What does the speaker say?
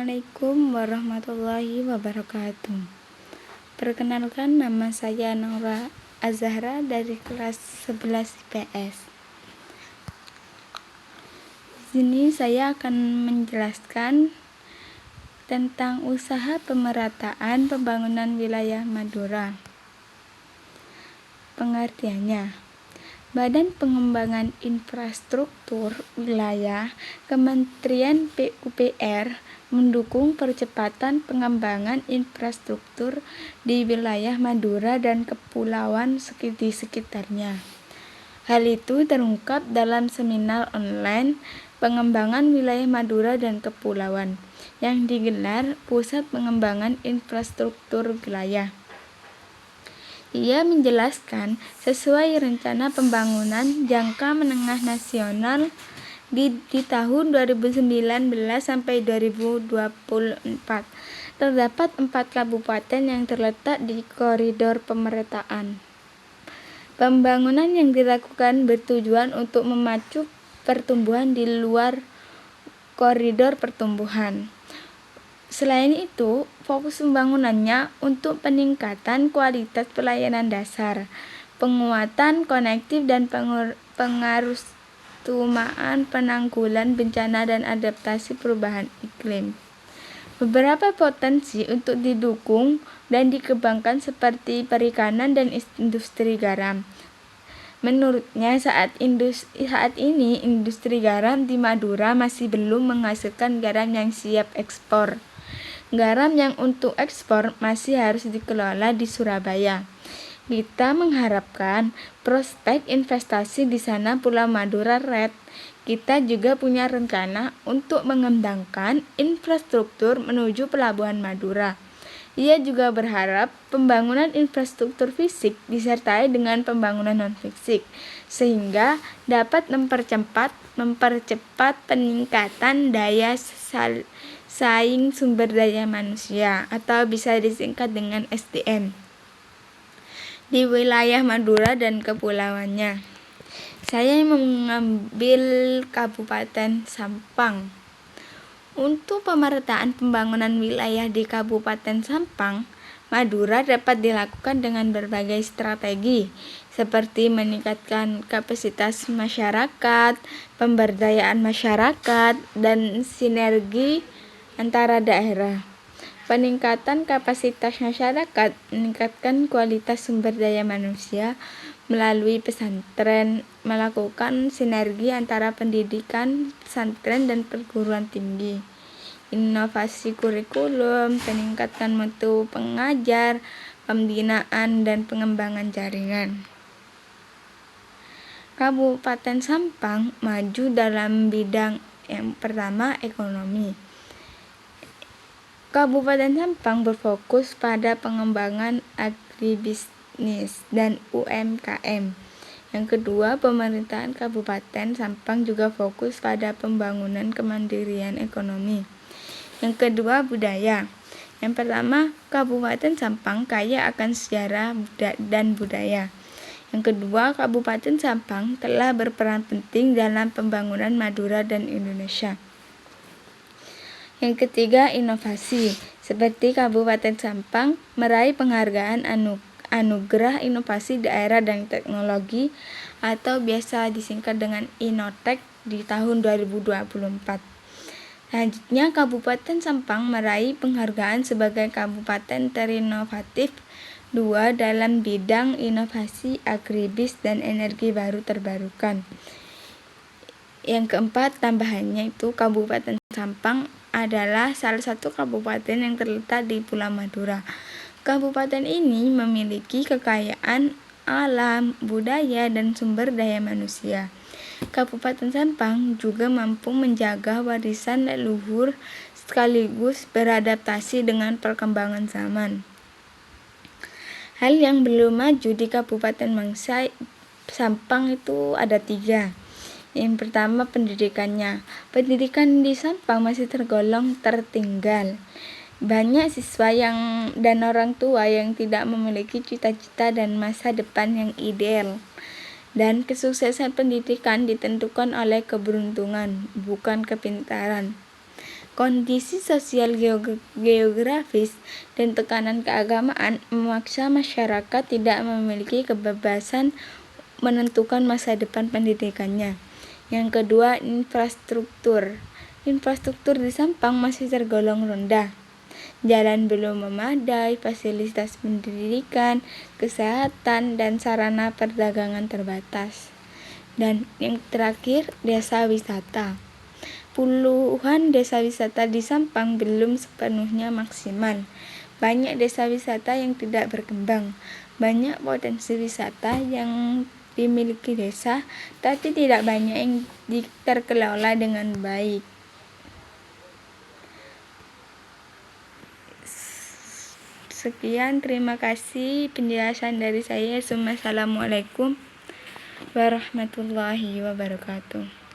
Assalamualaikum warahmatullahi wabarakatuh. Perkenalkan, nama saya Nora Azahra dari kelas 11 IPS. Di sini saya akan menjelaskan tentang usaha pemerataan pembangunan wilayah Madura. Pengertiannya, Badan Pengembangan Infrastruktur Wilayah Kementerian PUPR mendukung percepatan pengembangan infrastruktur di wilayah Madura dan kepulauan di sekitarnya. Hal itu terungkap dalam seminar online pengembangan wilayah Madura dan kepulauan yang digelar Pusat Pengembangan Infrastruktur Wilayah. Ia menjelaskan sesuai rencana pembangunan jangka menengah nasional di tahun 2019 sampai 2024. Terdapat 4 kabupaten yang terletak di koridor pemerataan. Pembangunan yang dilakukan bertujuan untuk memacu pertumbuhan di luar koridor pertumbuhan. Selain itu, fokus pembangunannya untuk peningkatan kualitas pelayanan dasar, penguatan konektif dan penanggulangan bencana dan adaptasi perubahan iklim. Beberapa potensi untuk didukung dan dikembangkan seperti perikanan dan industri garam. Menurutnya saat ini industri garam di Madura masih belum menghasilkan garam yang siap ekspor. Garam yang untuk ekspor masih harus dikelola di Surabaya. Kita mengharapkan prospek investasi di sana Pulau Madura Red. Kita juga punya rencana untuk mengembangkan infrastruktur menuju Pelabuhan Madura. Ia juga berharap pembangunan infrastruktur fisik disertai dengan pembangunan non-fisik, sehingga dapat mempercepat peningkatan daya saing sumber daya manusia atau bisa disingkat dengan SDM di wilayah Madura dan kepulauannya. Saya mengambil Kabupaten Sampang. Untuk pemerataan pembangunan wilayah di Kabupaten Sampang, Madura dapat dilakukan dengan berbagai strategi, seperti meningkatkan kapasitas masyarakat, pemberdayaan masyarakat, dan sinergi antara daerah. Peningkatan kapasitas masyarakat meningkatkan kualitas sumber daya manusia melalui pesantren, melakukan sinergi antara pendidikan pesantren dan perguruan tinggi, inovasi kurikulum, peningkatan mutu pengajar, pembinaan dan pengembangan jaringan. Kabupaten Sampang maju dalam bidang yang pertama, ekonomi. Kabupaten Sampang berfokus pada pengembangan agribisnis dan UMKM. Yang kedua, pemerintahan Kabupaten Sampang juga fokus pada pembangunan kemandirian ekonomi. Yang kedua, budaya. Yang pertama, Kabupaten Sampang kaya akan sejarah dan budaya. Yang kedua, Kabupaten Sampang telah berperan penting dalam pembangunan Madura dan Indonesia. Yang ketiga, inovasi. Seperti Kabupaten Sampang meraih penghargaan Anugerah Inovasi Daerah dan Teknologi atau biasa disingkat dengan Innotek di tahun 2024. Selanjutnya, Kabupaten Sampang meraih penghargaan sebagai Kabupaten Terinovatif 2 dalam bidang inovasi agribis dan energi baru terbarukan. Yang keempat, tambahannya itu Kabupaten Sampang adalah salah satu kabupaten yang terletak di Pulau Madura. Kabupaten ini memiliki kekayaan alam, budaya, dan sumber daya manusia. Kabupaten Sampang juga mampu menjaga warisan leluhur sekaligus beradaptasi dengan perkembangan zaman. Hal yang belum maju di Kabupaten Sampang itu ada 3. Yang pertama, pendidikannya. Pendidikan di Sampang masih tergolong tertinggal. Banyak siswa dan orang tua yang tidak memiliki cita-cita dan masa depan yang ideal. Dan kesuksesan pendidikan ditentukan oleh keberuntungan, bukan kepintaran. Kondisi sosial geografis dan tekanan keagamaan memaksa masyarakat tidak memiliki kebebasan menentukan masa depan pendidikannya. Yang kedua, infrastruktur. Infrastruktur di Sampang masih tergolong rendah. Jalan belum memadai, fasilitas pendidikan, kesehatan, dan sarana perdagangan terbatas. Dan yang terakhir, desa wisata. Puluhan desa wisata di Sampang belum sepenuhnya maksimal. Banyak desa wisata yang tidak berkembang. Banyak potensi wisata yang dimiliki desa, tapi tidak banyak yang terkelola dengan baik. Sekian, terima kasih penjelasan dari saya. Assalamualaikum warahmatullahi wabarakatuh.